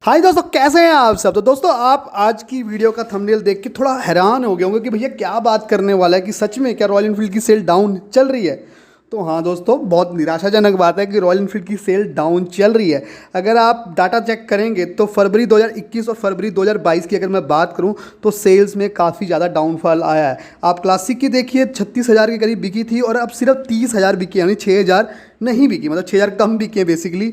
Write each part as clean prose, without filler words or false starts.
हाय दोस्तों, कैसे हैं आप सब। तो दोस्तों, आप आज की वीडियो का थंबनेल देख के थोड़ा हैरान हो गए होंगे कि भैया क्या बात करने वाला है, कि सच में क्या रॉयल एनफील्ड की सेल डाउन चल रही है। तो हाँ दोस्तों, बहुत निराशाजनक बात है कि रॉयल एनफील्ड की सेल डाउन चल रही है। अगर आप डाटा चेक करेंगे तो फरवरी 2021 और फरवरी 2022 की अगर मैं बात करूं तो सेल्स में काफ़ी ज़्यादा डाउनफॉल आया है। आप क्लासिक की देखिए, 36,000 के करीब बिकी थी और अब सिर्फ 30,000 बिकी, यानी 6,000 नहीं बिकी, मतलब 6,000 कम बिकी है बेसिकली।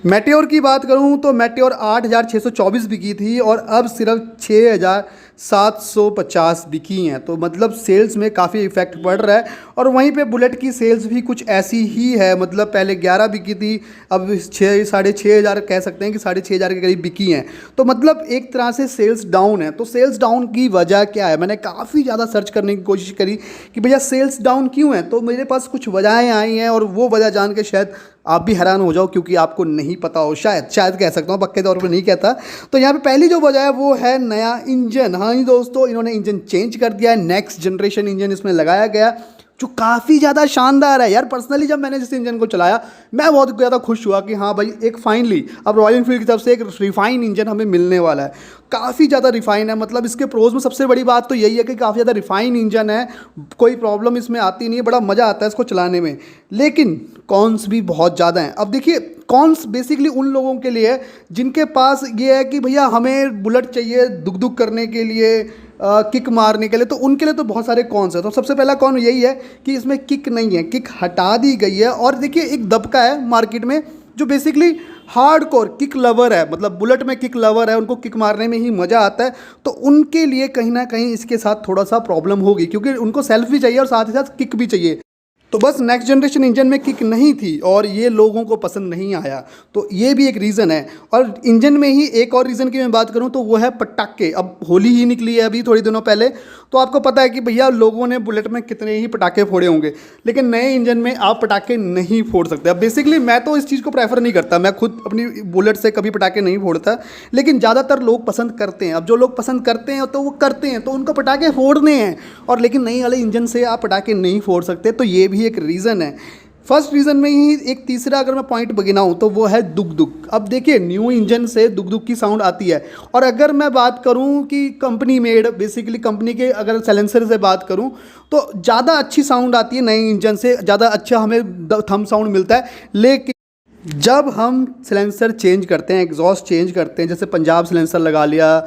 मेट्योर की बात करूं तो मेट्योर 8,624 बिकी थी और अब सिर्फ 6,750 बिकी हैं। तो मतलब सेल्स में काफ़ी इफेक्ट पड़ रहा है। और वहीं पे बुलेट की सेल्स भी कुछ ऐसी ही है, मतलब पहले 11 बिकी थी, अब 6,500 कह सकते हैं कि 6,500 के करीब बिकी हैं। तो मतलब एक तरह से सेल्स डाउन है। तो सेल्स डाउन की वजह क्या है, मैंने काफ़ी ज़्यादा सर्च करने की कोशिश करी कि भैया सेल्स डाउन क्यों है। तो मेरे पास कुछ वजहें आई हैं और वो वजह जान के शायद आप भी हैरान हो जाओ, क्योंकि आपको नहीं पता हो, शायद कह सकता हूँ, पक्के तौर पर नहीं कहता। तो यहाँ पे पहली जो वजह है वो है नया इंजन। हाँ जी दोस्तों, इन्होंने इंजन चेंज कर दिया है, नेक्स्ट जनरेशन इंजन इसमें लगाया गया, जो काफ़ी ज़्यादा शानदार है यार। पर्सनली जब मैंने जिस इंजन को चलाया, मैं बहुत ज़्यादा खुश हुआ कि हाँ भाई, एक फाइनली अब रॉयल एनफील्ड की तरफ से एक रिफाइन इंजन हमें मिलने वाला है। काफ़ी ज़्यादा रिफाइन है, मतलब इसके प्रोज में सबसे बड़ी बात तो यही है कि काफ़ी ज़्यादा रिफाइन इंजन है, कोई प्रॉब्लम इसमें आती नहीं है, बड़ा मज़ा आता है इसको चलाने में। लेकिन कॉन्स भी बहुत ज़्यादा हैं। अब देखिए, कॉन्स बेसिकली उन लोगों के लिए है जिनके पास ये है कि भैया हमें बुलेट चाहिए दुक दुक करने के लिए, किक मारने के लिए। तो उनके लिए तो बहुत सारे कॉन्स है। तो सबसे पहला कॉन यही है कि इसमें किक नहीं है, किक हटा दी गई है। और देखिए, एक दबका है मार्केट में जो बेसिकली हार्डकोर किक लवर है, मतलब बुलेट में किक लवर है, उनको किक मारने में ही मज़ा आता है। तो उनके लिए कहीं ना कहीं इसके साथ थोड़ा सा प्रॉब्लम होगी, क्योंकि उनको सेल्फ भी चाहिए और साथ ही साथ किक भी चाहिए। तो बस नेक्स्ट जनरेशन इंजन में किक नहीं थी और ये लोगों को पसंद नहीं आया। तो ये भी एक रीज़न है। और इंजन में ही एक और रीज़न की मैं बात करूं तो वो है पटाखे। अब होली ही निकली है अभी थोड़ी दिनों पहले, तो आपको पता है कि भैया लोगों ने बुलेट में कितने ही पटाखे फोड़े होंगे, लेकिन नए इंजन में आप पटाखे नहीं फोड़ सकते। अब बेसिकली मैं तो इस चीज़ को प्रेफर नहीं करता, मैं खुद अपनी बुलेट से कभी पटाखे नहीं फोड़ता, लेकिन ज़्यादातर लोग पसंद करते हैं। अब जो लोग पसंद करते हैं तो वो करते हैं, तो उनको पटाखे फोड़ने हैं। और लेकिन नई वाले इंजन से आप पटाखे नहीं फोड़ सकते, तो ये भी एक रीज़न है। फर्स्ट रीज़न में ही एक तीसरा अगर मैं पॉइंट गिनाऊं तो वो है दुक दुक। अब देखिए, न्यू इंजन से दुक दुक की साउंड आती है। और अगर मैं बात करूं कि कंपनी मेड, बेसिकली कंपनी के अगर साइलेंसर से बात करूं तो ज़्यादा अच्छी साउंड आती है नए इंजन से, ज़्यादा अच्छा हमें थंब साउंड मिलता है। लेकिन जब हम सिलेंसर चेंज करते हैं, एग्जॉस्ट चेंज करते हैं, जैसे पंजाब सिलेंसर लगा लिया,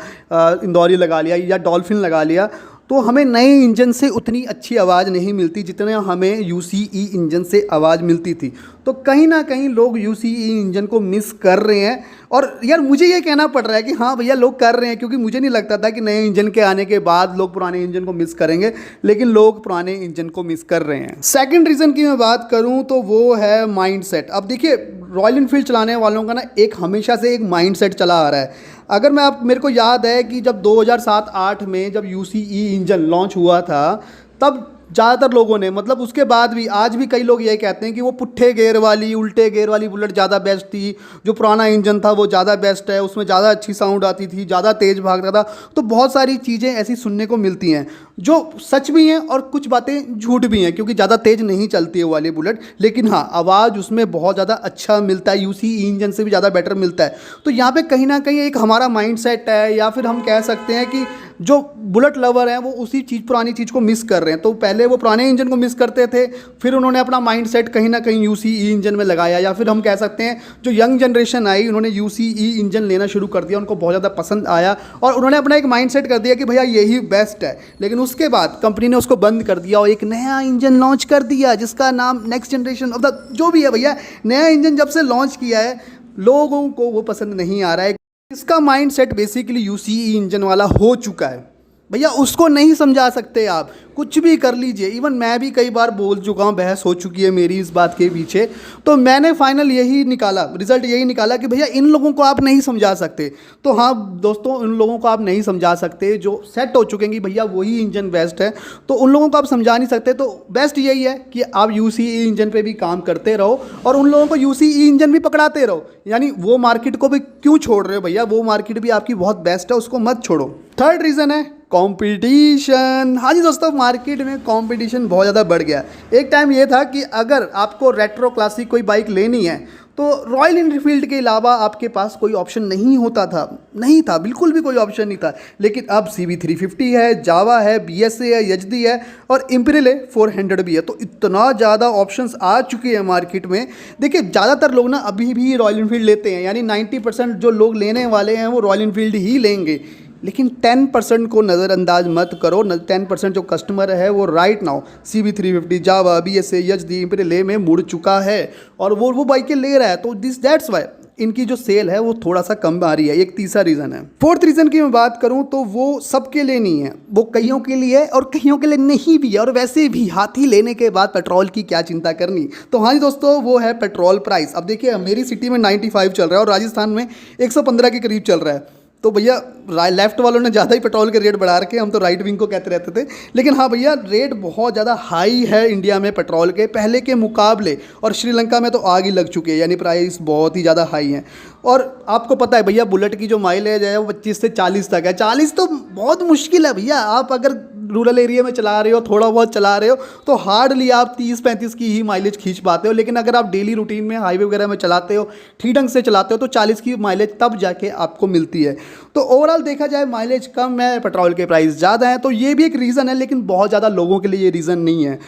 इंदौरी लगा लिया या डॉल्फिन लगा लिया, तो हमें नए इंजन से उतनी अच्छी आवाज़ नहीं मिलती जितना हमें यूसीई इंजन से आवाज़ मिलती थी। तो कहीं ना कहीं लोग यूसीई इंजन को मिस कर रहे हैं। और यार मुझे ये कहना पड़ रहा है कि हाँ भैया, लोग कर रहे हैं, क्योंकि मुझे नहीं लगता था कि नए इंजन के आने के बाद लोग पुराने इंजन को मिस करेंगे, लेकिन लोग पुराने इंजन को मिस कर रहे हैं। सेकंड रीज़न की मैं बात करूं तो वो है माइंडसेट। अब देखिए, रॉयल एनफील्ड चलाने वालों का ना एक हमेशा से एक माइंडसेट चला आ रहा है। अगर मेरे को याद है कि जब 2007-8 में जब यूसीई इंजन लॉन्च हुआ था, तब ज़्यादातर लोगों ने, मतलब उसके बाद भी आज भी कई लोग ये कहते हैं कि वो पुट्ठे गेयर वाली, उल्टे गेयर वाली बुलेट ज़्यादा बेस्ट थी, जो पुराना इंजन था वो ज़्यादा बेस्ट है, उसमें ज़्यादा अच्छी साउंड आती थी, ज़्यादा तेज़ भागता था। तो बहुत सारी चीज़ें ऐसी सुनने को मिलती हैं जो सच भी हैं और कुछ बातें झूठ भी हैं, क्योंकि ज़्यादा तेज़ नहीं चलती है वो वाली बुलेट, लेकिन हाँ, आवाज़ उसमें बहुत ज़्यादा अच्छा मिलता है, यूसीई इंजन से भी ज़्यादा बेटर मिलता है। तो यहाँ पर कहीं ना कहीं एक हमारा माइंड सेट है, या फिर हम कह सकते हैं कि जो बुलेट लवर हैं वो उसी चीज़, पुरानी चीज़ को मिस कर रहे हैं। तो पहले वो पुराने इंजन को मिस करते थे, फिर उन्होंने अपना माइंडसेट कहीं ना कहीं यूसीई इंजन में लगाया, या फिर हम कह सकते हैं जो यंग जनरेशन आई उन्होंने यूसीई इंजन लेना शुरू कर दिया, उनको बहुत ज़्यादा पसंद आया और उन्होंने अपना एक माइंडसेट कर दिया कि भैया यही बेस्ट है। लेकिन उसके बाद कंपनी ने उसको बंद कर दिया और एक नया इंजन लॉन्च कर दिया जिसका नाम नेक्स्ट जनरेशन ऑफ द जो भी है भैया, नया इंजन जब से लॉन्च किया है लोगों को वो पसंद नहीं आ रहा है। इसका माइंडसेट बेसिकली यूसीई इंजन वाला हो चुका है भैया, उसको नहीं समझा सकते आप, कुछ भी कर लीजिए। इवन मैं भी कई बार बोल चुका हूँ, बहस हो चुकी है मेरी इस बात के पीछे। तो मैंने फाइनल यही निकाला, रिजल्ट यही निकाला कि भैया इन लोगों को आप नहीं समझा सकते। तो हाँ दोस्तों, उन लोगों को आप नहीं समझा सकते जो सेट हो चुके हैं कि भैया वही इंजन बेस्ट है, तो उन लोगों को आप समझा नहीं सकते। तो बेस्ट यही है कि आप यूसीई इंजन पे भी काम करते रहो और उन लोगों को यूसीई इंजन भी पकड़ाते रहो। यानी वो मार्केट को भी क्यों छोड़ रहे हो भैया, वो मार्केट भी आपकी बहुत बेस्ट है, उसको मत छोड़ो। थर्ड रीज़न है कंपटीशन। हाँ जी दोस्तों, मार्केट में कंपटीशन बहुत ज़्यादा बढ़ गया। एक टाइम ये था कि अगर आपको रेट्रो क्लासिक कोई बाइक लेनी है तो रॉयल एनफील्ड के अलावा आपके पास कोई ऑप्शन नहीं होता था, नहीं था, बिल्कुल भी कोई ऑप्शन नहीं था। लेकिन अब CB350 है, जावा है, BSA है, यजदी है और इम्पीरियल 400 भी है। तो इतना ज़्यादा ऑप्शंस आ चुके हैं मार्केट में। देखिए ज़्यादातर लोग ना अभी भी रॉयल एनफील्ड लेते हैं, यानी 90% जो लोग लेने वाले हैं वो रॉयल एनफील्ड ही लेंगे। लेकिन 10% को नज़रअंदाज मत करो। 10% जो कस्टमर है वो राइट नाउ CB350, जावा, BSA, यजदी, इम्पीरियल में मुड़ चुका है और वो बाइकें ले रहा है। तो दैट्स वाई इनकी जो सेल है वो थोड़ा सा कम आ रही है। एक तीसरा रीज़न है। फोर्थ रीज़न की मैं बात करूं तो वो सबके लिए नहीं है, वो कईयों के लिए है और कईयों के लिए नहीं भी है। और वैसे भी हाथी लेने के बाद पेट्रोल की क्या चिंता करनी। तो हाँ जी दोस्तों, वो है पेट्रोल प्राइस। अब देखिए मेरी सिटी में 95 चल रहा है और राजस्थान में 115 के करीब चल रहा है। तो भैया लेफ्ट वालों ने ज़्यादा ही पेट्रोल के रेट बढ़ा रखे, हम तो राइट विंग को कहते रहते थे। लेकिन हाँ भैया, रेट बहुत ज़्यादा हाई है इंडिया में पेट्रोल के पहले के मुकाबले, और श्रीलंका में तो आग ही लग चुकी है, यानी प्राइस बहुत ही ज़्यादा हाई है। और आपको पता है भैया बुलेट की जो माइलेज है वो 25 से 40 तक है। 40 तो बहुत मुश्किल है भैया। आप अगर रूरल एरिया में चला रहे हो, थोड़ा बहुत चला रहे हो, तो हार्डली आप 30-35 की ही माइलेज खींच पाते हो। लेकिन अगर आप डेली रूटीन में हाईवे वगैरह में चलाते हो, ठीक ढंग से चलाते हो, तो 40 की माइलेज तब जाके आपको मिलती है। तो ओवरऑल देखा जाए माइलेज कम है, पेट्रोल के प्राइस ज़्यादा है, तो ये भी एक रीज़न है। लेकिन बहुत ज़्यादा लोगों के लिए ये रीज़न नहीं है।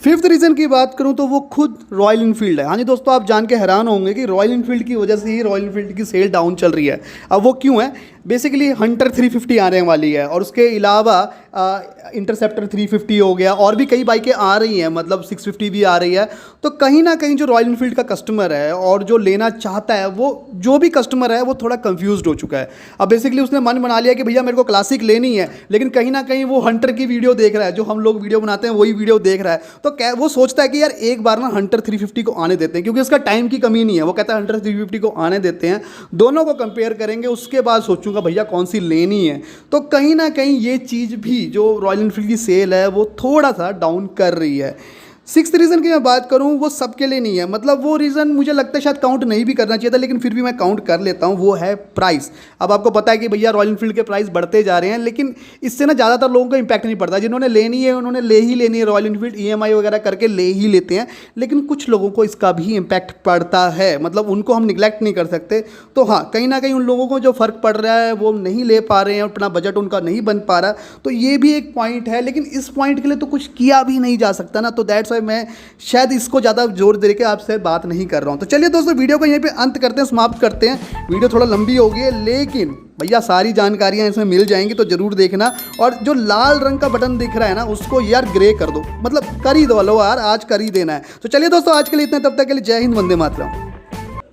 फिफ्थ रीज़न की बात करूं तो वो खुद रॉयल इनफील्ड है। हाँ जी दोस्तों, आप जान के हैरान होंगे कि रॉयल इनफील्ड की वजह से ही रॉयल इनफील्ड की सेल डाउन चल रही है। अब वो क्यों है? बेसिकली हंटर 350 आने वाली है और उसके अलावा इंटरसेप्टर 350 हो गया, और भी कई बाइकें आ रही हैं, मतलब 650 भी आ रही है। तो कहीं ना कहीं जो रॉयल इनफील्ड का कस्टमर है और जो लेना चाहता है, वो जो भी कस्टमर है वो थोड़ा कंफ्यूज्ड हो चुका है। अब बेसिकली उसने मन बना लिया कि भैया मेरे को क्लासिक लेनी है, लेकिन कहीं ना कहीं वो हंटर की वीडियो देख रहा है, जो हम लोग वीडियो बनाते हैं वही वीडियो देख रहा है। तो वो सोचता है कि यार एक बार ना हंटर 350 को आने देते हैं, क्योंकि उसका टाइम की कमी नहीं है। वो कहता है हंटर 350 को आने देते हैं, दोनों को कंपेयर करेंगे, उसके बाद सोचूंगा भैया कौन सी लेनी है। तो कहीं ना कहीं ये चीज़ भी जो रॉयल एनफील्ड की सेल है वो थोड़ा सा डाउन कर रही है। सिक्स्थ रीज़न की मैं बात करूं, वो सबके लिए नहीं है। मतलब वो रीज़न मुझे लगता है शायद काउंट नहीं भी करना चाहिए था, लेकिन फिर भी मैं काउंट कर लेता हूं। वो है प्राइस। अब आपको पता है कि भैया रॉयल एनफील्ड के प्राइस बढ़ते जा रहे हैं, लेकिन इससे ना ज़्यादातर लोगों को इंपैक्ट नहीं पड़ता। जिन्होंने लेनी है उन्होंने ले ही लेनी है, रॉयल एनफील्ड EMI वगैरह करके ले ही लेते हैं। लेकिन कुछ लोगों को इसका भी इम्पैक्ट पड़ता है, मतलब उनको हम निगलेक्ट नहीं कर सकते। तो हाँ, कहीं ना कहीं उन लोगों को जो फ़र्क पड़ रहा है वो नहीं ले पा रहे हैं, अपना बजट उनका नहीं बन पा रहा, तो ये भी एक पॉइंट है। लेकिन इस पॉइंट के लिए तो कुछ किया भी नहीं जा सकता ना। तो दैट्स वाई मैं शायद इसको ज़्यादा जोर दे के आपसे बात नहीं कर रहा हूँ। तो चलिए दोस्तों, वीडियो को यहीं पे अंत करते हैं, समाप्त करते हैं। वीडियो थोड़ा लंबी हो गई है, लेकिन भैया सारी जानकारियाँ इसमें मिल जाएंगी, तो ज़रूर देखना। और जो लाल रंग का बटन दिख रहा है ना, उसको यार ग्रे कर दो, मतलब कर ही दो लो यार, आज कर ही देना है। तो चलिए दोस्तों, आज के लिए इतना, तब तक के लिए जय हिंद, वंदे मातरम।